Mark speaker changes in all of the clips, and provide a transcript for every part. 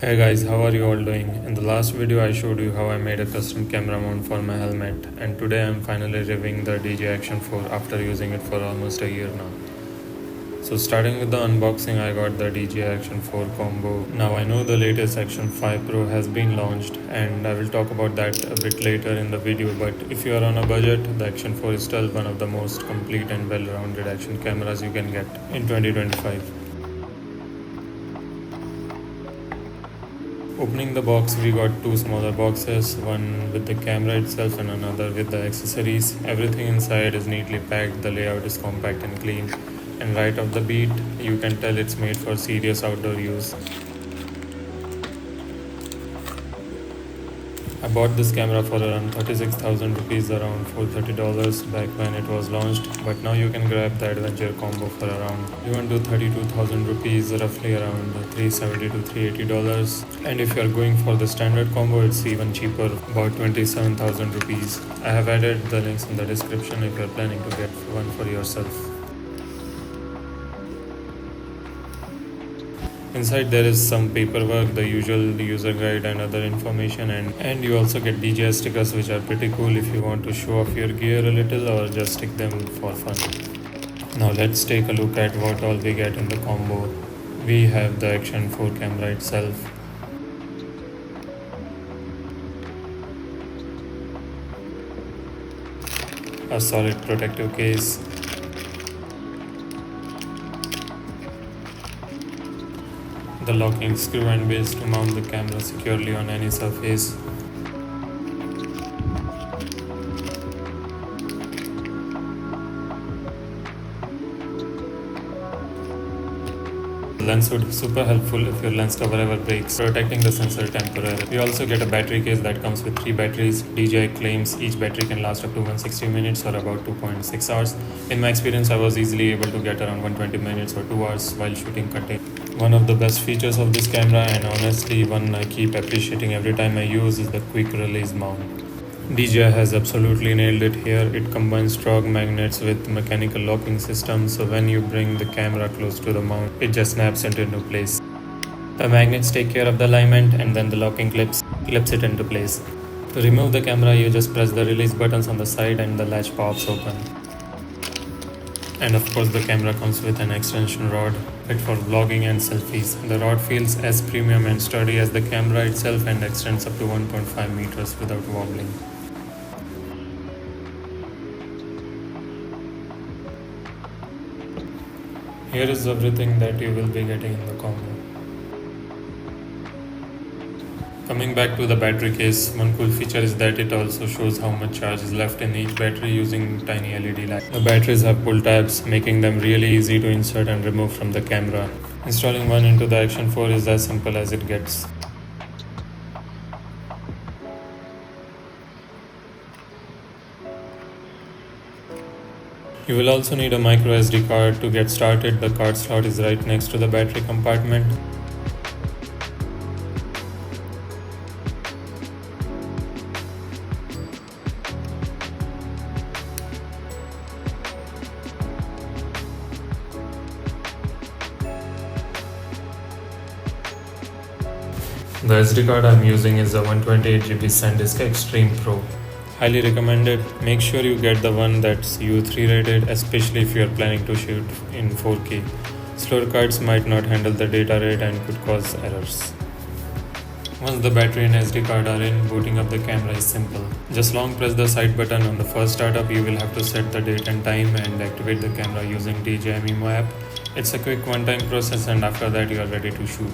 Speaker 1: Hey guys, how are you all doing? In the last video I showed you how I made a custom camera mount for my helmet, and today I'm finally reviewing the DJI Action 4 after using it for almost a year now. So starting with the unboxing, I got the DJI Action 4 combo. Now I know the latest Action 5 Pro has been launched and I will talk about that a bit later in the video, but if you are on a budget, the Action 4 is still one of the most complete and well-rounded action cameras you can get in 2025. Opening the box, we got two smaller boxes, one with the camera itself and another with the accessories. Everything inside is neatly packed, the layout is compact and clean, and right off the beat, you can tell it's made for serious outdoor use. I bought this camera for around 36,000 rupees, around $430 back when it was launched, but now you can grab the adventure combo for around even to 32,000 rupees, roughly around $370 to $380. And if you are going for the standard combo, it's even cheaper, about 27,000 rupees. I have added the links in the description if you are planning to get one for yourself. Inside there is some paperwork, the usual user guide and other information, and you also get DJI stickers, which are pretty cool if you want to show off your gear a little or just stick them for fun. Now let's take a look at what all we get in the combo. We have the Action 4 camera itself, a solid protective case, the locking screw and base to mount the camera securely on any surface, lens hood, super helpful if your lens cover ever breaks, protecting the sensor temporarily. We also get a battery case that comes with 3 batteries. DJI claims each battery can last up to 160 minutes or about 2.6 hours. In my experience, I was easily able to get around 120 minutes or 2 hours while shooting content. One of the best features of this camera, and honestly one I keep appreciating every time I use, is the quick release mount. DJI has absolutely nailed it here. It combines strong magnets with mechanical locking system, so when you bring the camera close to the mount, it just snaps it into place. The magnets take care of the alignment and then the locking clips it into place. To remove the camera, you just press the release buttons on the side and the latch pops open. And of course the camera comes with an extension rod fit for vlogging and selfies. The rod feels as premium and sturdy as the camera itself and extends up to 1.5 meters without wobbling. Here is everything that you will be getting in the combo. Coming back to the battery case, one cool feature is that it also shows how much charge is left in each battery using tiny LED lights. The batteries have pull tabs, making them really easy to insert and remove from the camera. Installing one into the Action 4 is as simple as it gets. You will also need a micro SD card to get started. The card slot is right next to the battery compartment. The SD card I'm using is a 128GB SanDisk Extreme Pro. Highly recommended. Make sure you get the one that's U3 rated, especially if you are planning to shoot in 4K. Slower cards might not handle the data rate and could cause errors. Once the battery and SD card are in, booting up the camera is simple. Just long press the side button on the first startup. You will have to set the date and time and activate the camera using DJI Mimo app. It's a quick one-time process, and after that you are ready to shoot.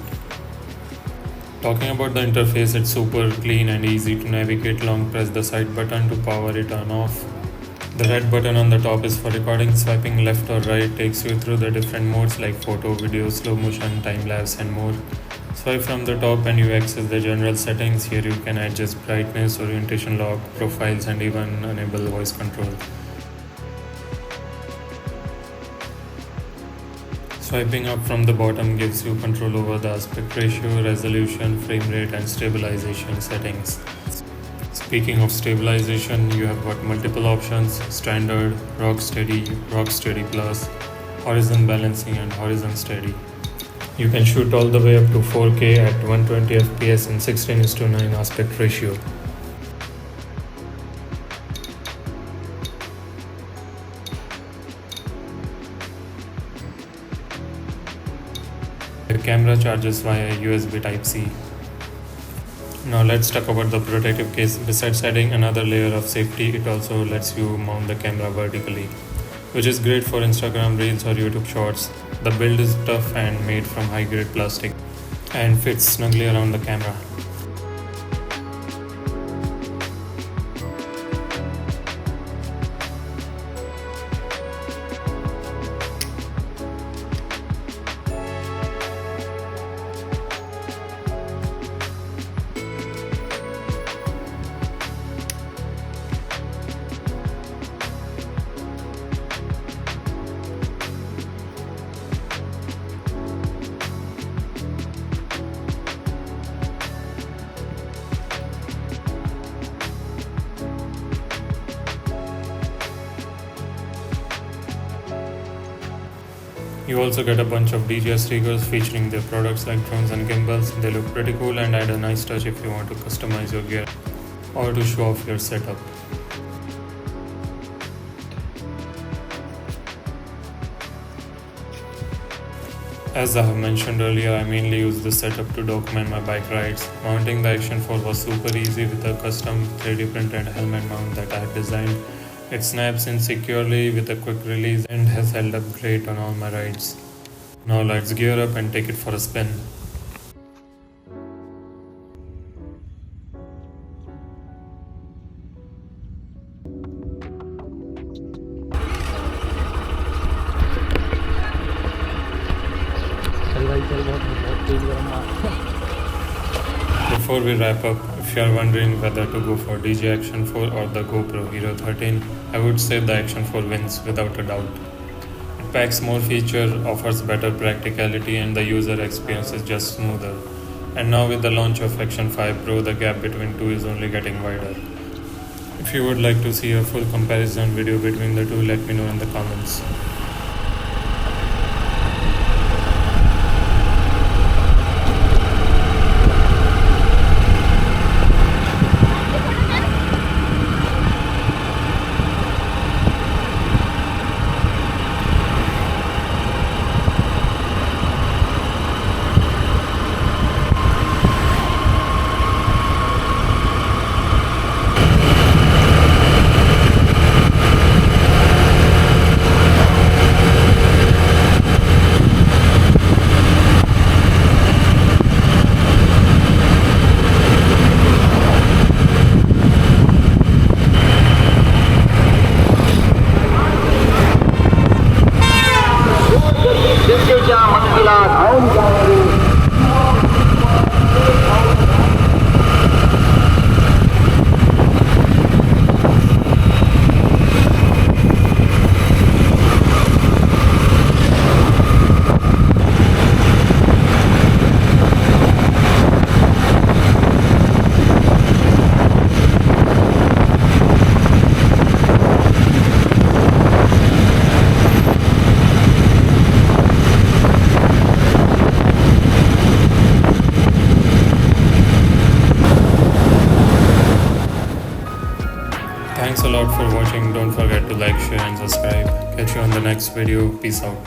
Speaker 1: Talking about the interface, it's super clean and easy to navigate. Long press the side button to power it on off. The red button on the top is for recording. Swiping left or right takes you through the different modes like photo, video, slow motion, time lapse and more. Swipe from the top and you access the general settings. Here you can adjust brightness, orientation lock, profiles and even enable voice control. Swiping up from the bottom gives you control over the aspect ratio, resolution, frame rate and stabilization settings. Speaking of stabilization, you have got multiple options: standard, rock steady plus, horizon balancing and horizon steady. You can shoot all the way up to 4K at 120 fps in 16:9 aspect ratio. The camera charges via USB Type-C. Now let's talk about the protective case. Besides adding another layer of safety, it also lets you mount the camera vertically, which is great for Instagram Reels or YouTube Shorts. The build is tough and made from high-grade plastic and fits snugly around the camera. You also get a bunch of DJI stickers featuring their products like drones and gimbals. They look pretty cool and add a nice touch if you want to customize your gear or to show off your setup. As I have mentioned earlier, I mainly use this setup to document my bike rides. Mounting the Action 4 was super easy with a custom 3D printed helmet mount that I had designed. It snaps in securely with a quick release and has held up great on all my rides. Now let's gear up and take it for a spin. Before we wrap up, if you are wondering whether to go for DJI Action 4 or the GoPro Hero 13, I would say the Action 4 wins without a doubt. It packs more features, offers better practicality, and the user experience is just smoother. And now with the launch of Action 5 Pro, the gap between two is only getting wider. If you would like to see a full comparison video between the two, let me know in the comments. Thanks a lot for watching. Don't forget to like, share and subscribe. Catch you on the next video. Peace out.